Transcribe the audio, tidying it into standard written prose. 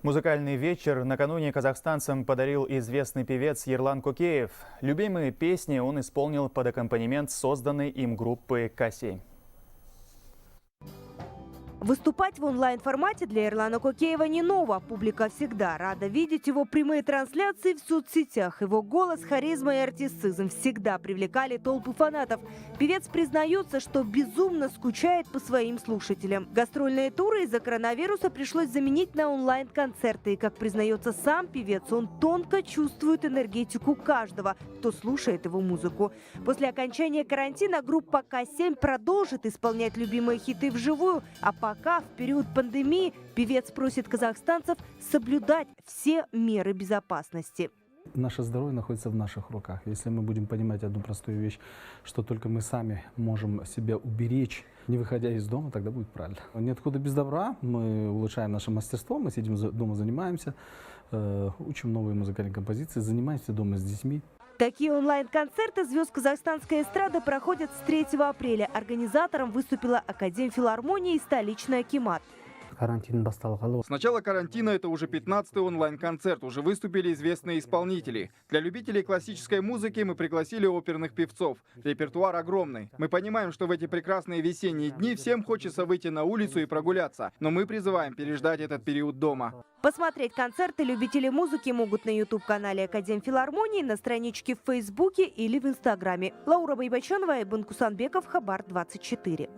Музыкальный вечер накануне казахстанцам подарил известный певец Ерлан Кокеев. Любимые песни он исполнил под аккомпанемент созданной им группы К7. Выступать в онлайн-формате для Ерлана Кокеева не ново. Публика всегда рада видеть его прямые трансляции в соцсетях. Его голос, харизма и артистизм всегда привлекали толпы фанатов. Певец признается, что безумно скучает по своим слушателям. Гастрольные туры из-за коронавируса пришлось заменить на онлайн-концерты. И, как признается сам певец, он тонко чувствует энергетику каждого, кто слушает его музыку. После окончания карантина группа К7 продолжит исполнять любимые хиты вживую, а пока в период пандемии певец просит казахстанцев соблюдать все меры безопасности. Наше здоровье находится в наших руках. Если мы будем понимать одну простую вещь, что только мы сами можем себя уберечь, не выходя из дома, тогда будет правильно. Нет худа без добра. Мы улучшаем наше мастерство, мы сидим дома, занимаемся, учим новые музыкальные композиции, занимаемся дома с детьми. Такие онлайн-концерты звезд казахстанской эстрады проходят с 3 апреля. Организатором выступила Академфилармония и столичная Акимат. С начала карантина это уже 15-й онлайн-концерт. Уже выступили известные исполнители. Для любителей классической музыки мы пригласили оперных певцов. Репертуар огромный. Мы понимаем, что в эти прекрасные весенние дни всем хочется выйти на улицу и прогуляться. Но мы призываем переждать этот период дома. Посмотреть концерты любители музыки могут на YouTube-канале Академфилармонии, на страничке в Фейсбуке или в Инстаграме. Лаура Байбачанова и Айбын Кусанбеков, Хабар 24.